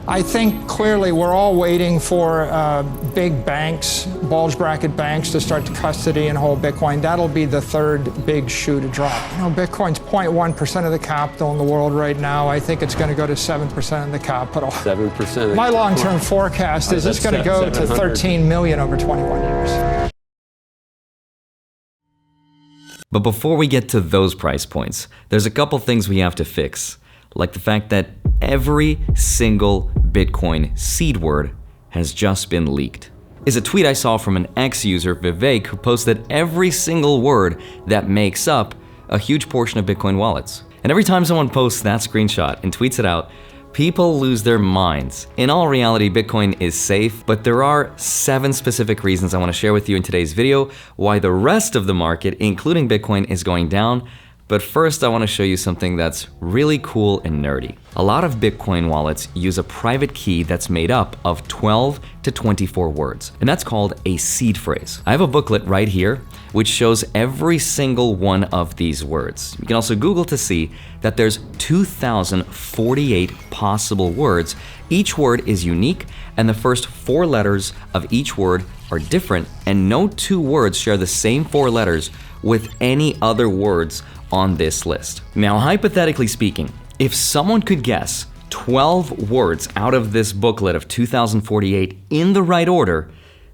I think clearly we're all waiting for big banks, bulge bracket banks, to start to custody and hold Bitcoin. That'll be the third big shoe to drop. You know, Bitcoin's 0.1% of the capital in the world right now. I think it's going to go to 7% of the capital. 7%. My long-term forecast is it's going to go to 13 million over 21 years. But before we get to those price points, there's a couple things we have to fix, like the fact that every single Bitcoin seed word has just been leaked. Is a tweet I saw from an ex-user, Vivek, who posted every single word that makes up a huge portion of Bitcoin wallets. And every time someone posts that screenshot and tweets it out, people lose their minds. In all reality, Bitcoin is safe, but there are 7 specific reasons I want to share with you in today's video why the rest of the market, including Bitcoin, is going down. But first, I want to show you something that's really cool and nerdy. A lot of Bitcoin wallets use a private key that's made up of 12 to 24 words, and that's called a seed phrase. I have a booklet right here which shows every single one of these words. You can also Google to see that there's 2,048 possible words. Each word is unique, and the first 4 letters of each word are different, and no 2 words share the same 4 letters with any other words on this list. Now, hypothetically speaking, if someone could guess 12 words out of this booklet of 2,048 in the right order,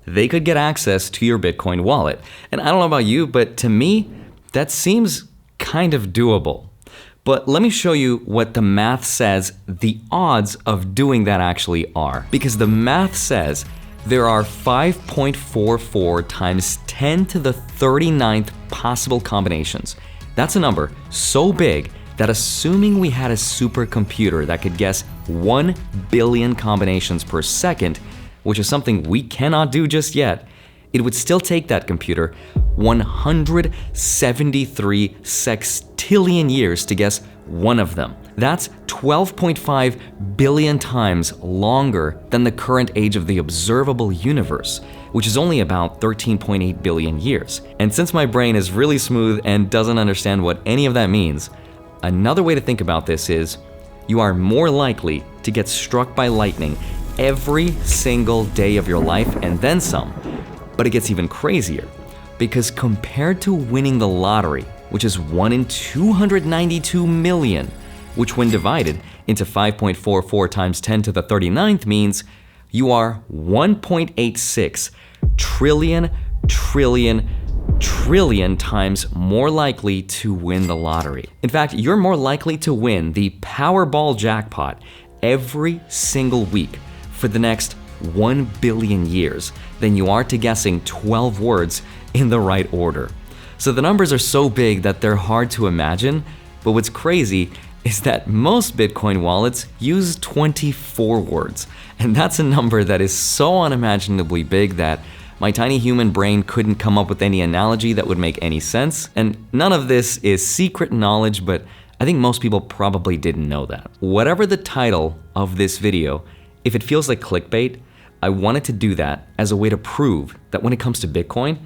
they could get access to your Bitcoin wallet. And I don't know about you, but to me, that seems kind of doable. But let me show you what the math says the odds of doing that actually are. Because the math says there are 5.44 times 10 to the 39th possible combinations. That's a number so big that assuming we had a supercomputer that could guess 1 billion combinations per second, which is something we cannot do just yet, it would still take that computer 173 sextillion years to guess one of them. That's 12.5 billion times longer than the current age of the observable universe, which is only about 13.8 billion years. And since my brain is really smooth and doesn't understand what any of that means, another way to think about this is you are more likely to get struck by lightning every single day of your life and then some. But it gets even crazier, because compared to winning the lottery, which is 1 in 292 million, which when divided into 5.44 times 10 to the 39th means you are 1.86 trillion times more likely to win the lottery. In fact, you're more likely to win the Powerball jackpot every single week for the next 1 billion years than you are to guessing 12 words in the right order. So the numbers are so big that they're hard to imagine, but what's crazy is that most Bitcoin wallets use 24 words, and that's a number that is so unimaginably big that my tiny human brain couldn't come up with any analogy that would make any sense. And none of this is secret knowledge, but I think most people probably didn't know that. Whatever the title of this video, if it feels like clickbait, I wanted to do that as a way to prove that when it comes to Bitcoin,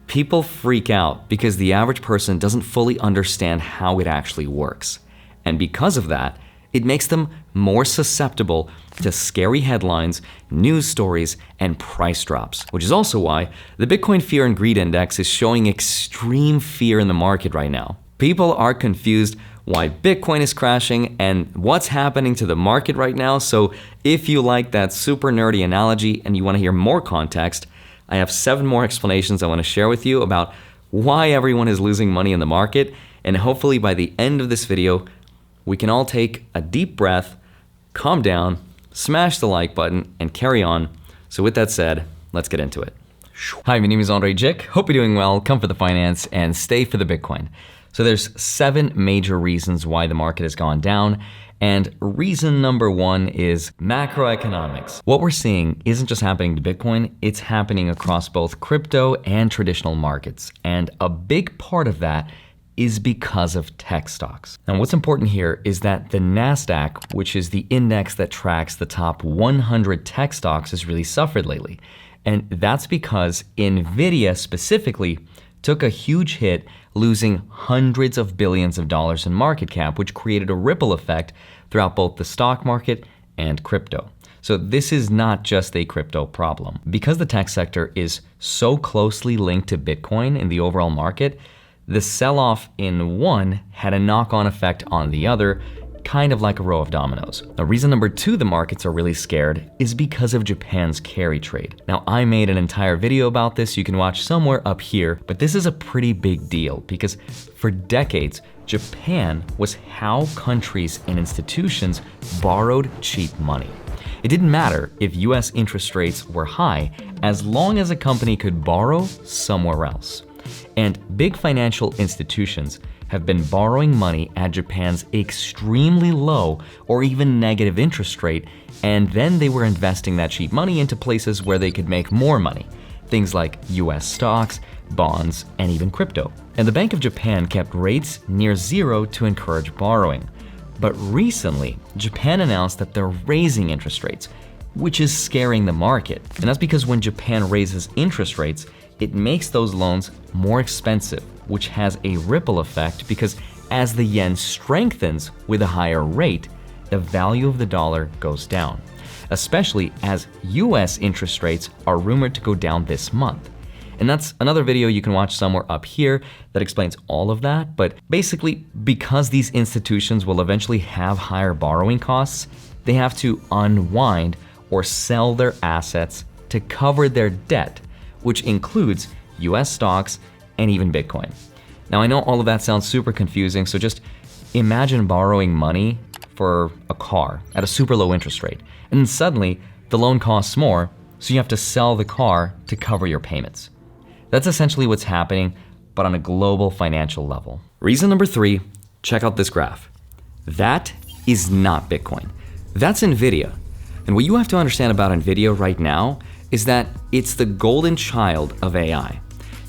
people freak out because the average person doesn't fully understand how it actually works. And because of that, it makes them more susceptible to scary headlines, news stories, and price drops, which is also why the Bitcoin Fear and Greed Index is showing extreme fear in the market right now. People are confused why Bitcoin is crashing and what's happening to the market right now. So if you like that super nerdy analogy and you want to hear more context, I have 7 more explanations I want to share with you about why everyone is losing money in the market. And hopefully by the end of this video, we can all take a deep breath, calm down, smash the like button, and carry on. So with that said, let's get into it. Hi, my name is Andrei Jikh. Hope you're doing well. Come for the finance and stay for the Bitcoin. So there's 7 major reasons why the market has gone down. And reason number 1 is macroeconomics. What we're seeing isn't just happening to Bitcoin, it's happening across both crypto and traditional markets. And a big part of that is because of tech stocks. And what's important here is that the NASDAQ, which is the index that tracks the top 100 tech stocks, has really suffered lately. And that's because Nvidia specifically took a huge hit, losing hundreds of billions of dollars in market cap, which created a ripple effect throughout both the stock market and crypto. So this is not just a crypto problem. Because the tech sector is so closely linked to Bitcoin in the overall market, the sell-off in one had a knock-on effect on the other, kind of like a row of dominoes. Now, reason number two the markets are really scared is because of Japan's carry trade. Now, I made an entire video about this you can watch somewhere up here, but this is a pretty big deal because for decades, Japan was how countries and institutions borrowed cheap money. It didn't matter if US interest rates were high, as long as a company could borrow somewhere else. And big financial institutions have been borrowing money at Japan's extremely low or even negative interest rate, and then they were investing that cheap money into places where they could make more money. Things like US stocks, bonds, and even crypto. And the Bank of Japan kept rates near zero to encourage borrowing. But recently, Japan announced that they're raising interest rates, which is scaring the market. And that's because when Japan raises interest rates, it makes those loans more expensive, which has a ripple effect because as the yen strengthens with a higher rate, the value of the dollar goes down, especially as US interest rates are rumored to go down this month. And that's another video you can watch somewhere up here that explains all of that. But basically, because these institutions will eventually have higher borrowing costs, they have to unwind or sell their assets to cover their debt, which includes US stocks and even Bitcoin. Now, I know all of that sounds super confusing, so just imagine borrowing money for a car at a super low interest rate, and then suddenly the loan costs more, so you have to sell the car to cover your payments. That's essentially what's happening, but on a global financial level. Reason number three, check out this graph. That is not Bitcoin. That's NVIDIA. And what you have to understand about NVIDIA right now is that it's the golden child of AI.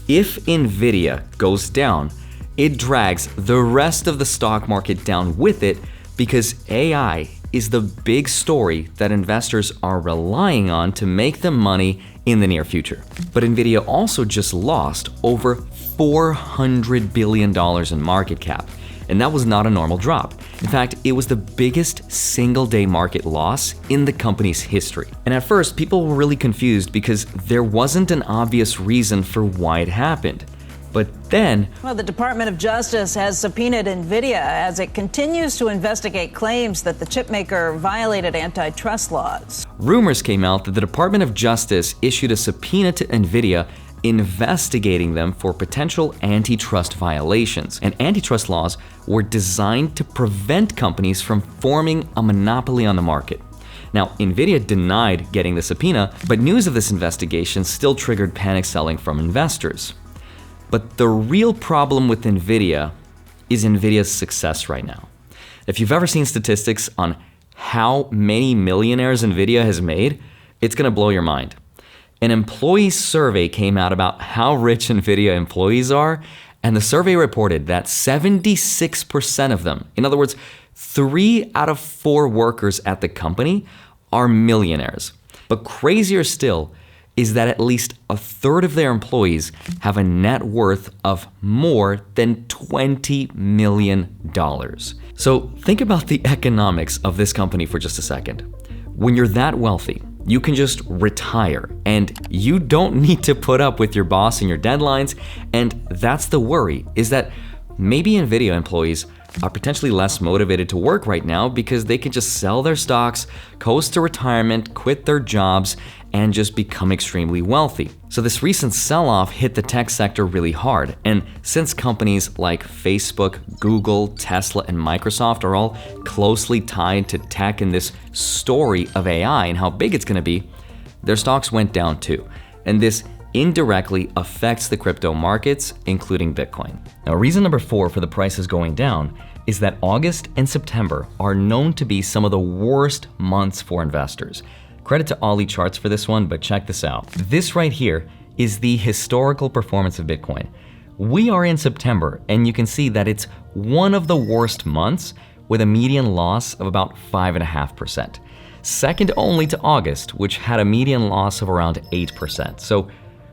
If NVIDIA goes down, it drags the rest of the stock market down with it because AI is the big story that investors are relying on to make them money in the near future. But NVIDIA also just lost over $400 billion in market cap, and that was not a normal drop. In fact, it was the biggest single-day market loss in the company's history. And at first, people were really confused because there wasn't an obvious reason for why it happened. But then... Well, the Department of Justice has subpoenaed NVIDIA as it continues to investigate claims that the chipmaker violated antitrust laws. Rumors came out that the Department of Justice issued a subpoena to NVIDIA investigating them for potential antitrust violations. And antitrust laws were designed to prevent companies from forming a monopoly on the market. Now, NVIDIA denied getting the subpoena, but news of this investigation still triggered panic selling from investors. But the real problem with NVIDIA is NVIDIA's success right now. If you've ever seen statistics on how many millionaires NVIDIA has made, it's gonna blow your mind. An employee survey came out about how rich NVIDIA employees are, and the survey reported that 76% of them, in other words, 3 out of 4 workers at the company, are millionaires. But crazier still is that at least a third of their employees have a net worth of more than $20 million. So think about the economics of this company for just a second. When you're that wealthy, you can just retire and you don't need to put up with your boss and your deadlines. And that's the worry, is that maybe NVIDIA employees are potentially less motivated to work right now because they can just sell their stocks, coast to retirement, quit their jobs, and just become extremely wealthy. So this recent sell-off hit the tech sector really hard. And since companies like Facebook, Google, Tesla, and Microsoft are all closely tied to tech and this story of AI and how big it's gonna be, their stocks went down too. And this indirectly affects the crypto markets, including Bitcoin. Now, reason number 4 for the prices going down is that August and September are known to be some of the worst months for investors. Credit to Ollie Charts for this one, but check this out. This right here is the historical performance of Bitcoin. We are in September, and you can see that it's one of the worst months with a median loss of about 5.5%. Second only to August, which had a median loss of around 8%. So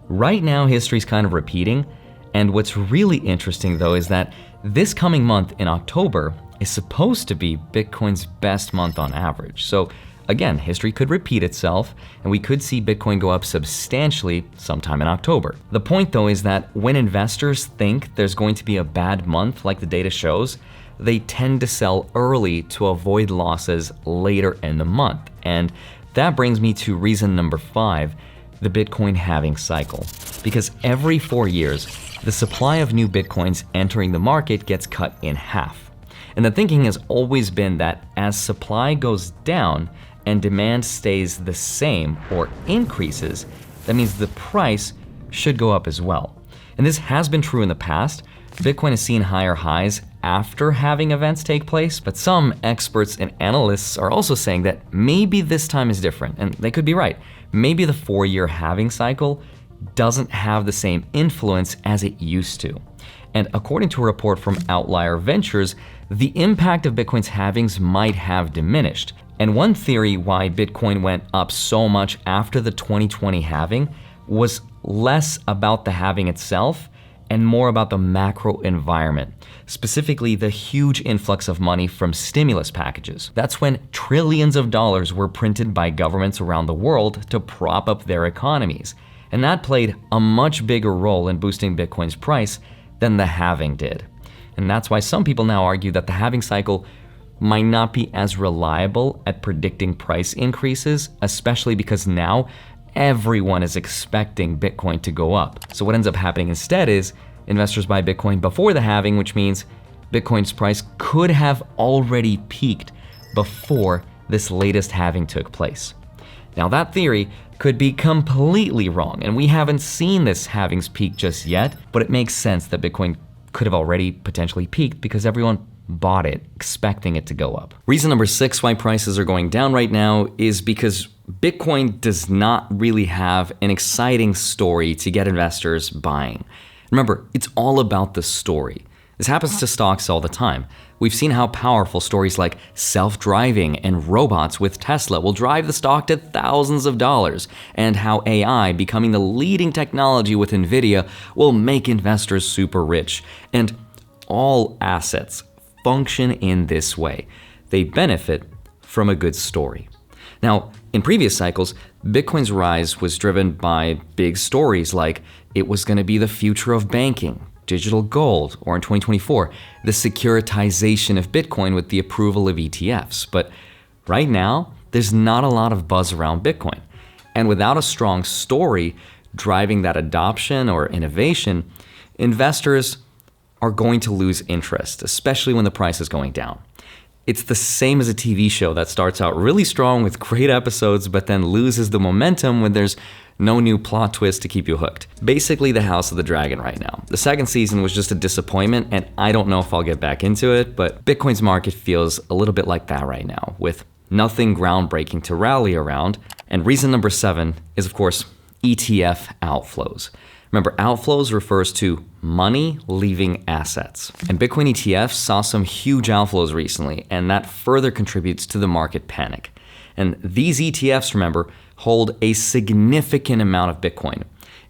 right now, history's kind of repeating. And what's really interesting though is that this coming month in October is supposed to be Bitcoin's best month on average. So again, history could repeat itself, and we could see Bitcoin go up substantially sometime in October. The point, though, is that when investors think there's going to be a bad month, like the data shows, they tend to sell early to avoid losses later in the month. And that brings me to reason number 5, the Bitcoin halving cycle. Because every 4 years, the supply of new Bitcoins entering the market gets cut in half. And the thinking has always been that as supply goes down and demand stays the same or increases, that means the price should go up as well. And this has been true in the past. Bitcoin has seen higher highs after halving events take place, but some experts and analysts are also saying that maybe this time is different, and they could be right. Maybe the 4-year halving cycle doesn't have the same influence as it used to. And according to a report from Outlier Ventures, the impact of Bitcoin's halvings might have diminished. And one theory why Bitcoin went up so much after the 2020 halving was less about the halving itself and more about the macro environment, specifically the huge influx of money from stimulus packages. That's when trillions of dollars were printed by governments around the world to prop up their economies. And that played a much bigger role in boosting Bitcoin's price than the halving did. And that's why some people now argue that the halving cycle might not be as reliable at predicting price increases, especially because now everyone is expecting Bitcoin to go up. So what ends up happening instead is investors buy Bitcoin before the halving, which means Bitcoin's price could have already peaked before this latest halving took place. Now that theory could be completely wrong, and we haven't seen this halving's peak just yet, but it makes sense that Bitcoin could have already potentially peaked because everyone bought it, expecting it to go up. Reason number 6 why prices are going down right now is because Bitcoin does not really have an exciting story to get investors buying. Remember, it's all about the story. This happens to stocks all the time. We've seen how powerful stories like self-driving and robots with Tesla will drive the stock to thousands of dollars, and how AI becoming the leading technology with Nvidia will make investors super rich. And all assets function in this way. They benefit from a good story. Now, in previous cycles, Bitcoin's rise was driven by big stories like it was going to be the future of banking, digital gold, or in 2024, the securitization of Bitcoin with the approval of ETFs. But right now, there's not a lot of buzz around Bitcoin. And without a strong story driving that adoption or innovation, investors are going to lose interest, especially when the price is going down. It's the same as a TV show that starts out really strong with great episodes, but then loses the momentum when there's no new plot twist to keep you hooked. Basically the House of the Dragon right now. The second season was just a disappointment, and I don't know if I'll get back into it, but Bitcoin's market feels a little bit like that right now, with nothing groundbreaking to rally around. And reason number 7 is, of course, ETF outflows. Remember, outflows refers to money leaving assets. And Bitcoin ETFs saw some huge outflows recently, and that further contributes to the market panic. And these ETFs, remember, hold a significant amount of Bitcoin.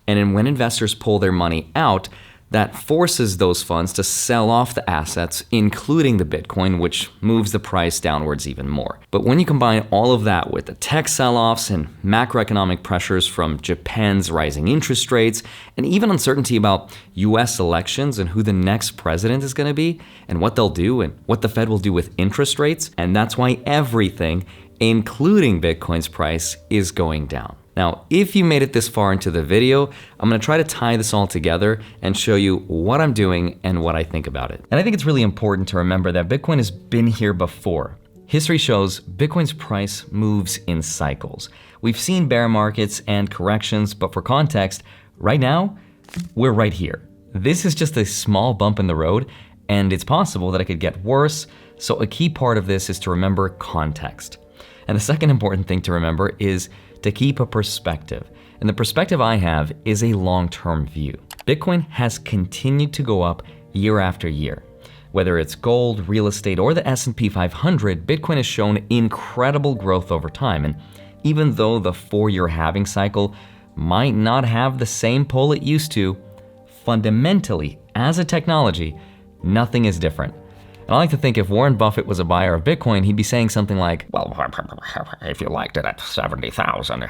And when investors pull their money out, that forces those funds to sell off the assets, including the Bitcoin, which moves the price downwards even more. But when you combine all of that with the tech sell-offs and macroeconomic pressures from Japan's rising interest rates, and even uncertainty about US elections and who the next president is going to be, and what they'll do and what the Fed will do with interest rates, and that's why everything, including Bitcoin's price, is going down. Now, if you made it this far into the video, I'm going to try to tie this all together and show you what I'm doing and what I think about it. And I think it's really important to remember that Bitcoin has been here before. History shows Bitcoin's price moves in cycles. We've seen bear markets and corrections, but for context, right now, we're right here. This is just a small bump in the road, and it's possible that it could get worse, so a key part of this is to remember context. And the second important thing to remember is to keep a perspective. And the perspective I have is a long-term view. Bitcoin has continued to go up year after year. Whether it's gold, real estate, or the S&P 500, Bitcoin has shown incredible growth over time. And even though the 4-year halving cycle might not have the same pull it used to, fundamentally, as a technology, nothing is different. And I like to think if Warren Buffett was a buyer of Bitcoin, he'd be saying something like, Well, if you liked it at 70,000,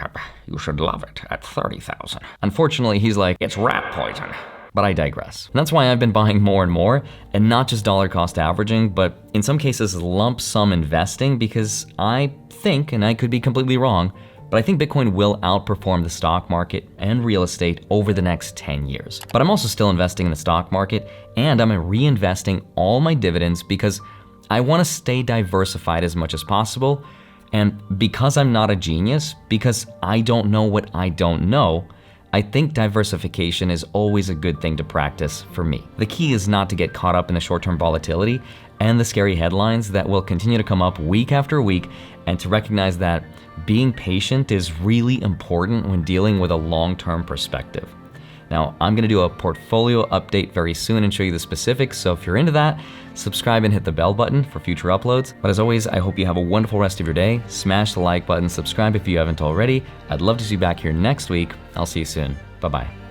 you should love it at 30,000. unfortunately, he's like, It's rat poison. but I digress. And that's why I've been buying more and more, and not just dollar cost averaging, but in some cases lump sum investing, because I think, and I could be completely wrong, but I think Bitcoin will outperform the stock market and real estate over the next 10 years. But I'm also still investing in the stock market, and I'm reinvesting all my dividends because I want to stay diversified as much as possible. And because I'm not a genius, because I don't know what I don't know, I think diversification is always a good thing to practice for me. The key is not to get caught up in the short-term volatility and the scary headlines that will continue to come up week after week, and to recognize that being patient is really important when dealing with a long-term perspective. Now, I'm gonna do a portfolio update very soon and show you the specifics, so if you're into that, subscribe and hit the bell button for future uploads. But as always, I hope you have a wonderful rest of your day. Smash the like button, subscribe if you haven't already. I'd love to see you back here next week. I'll see you soon. Bye-bye.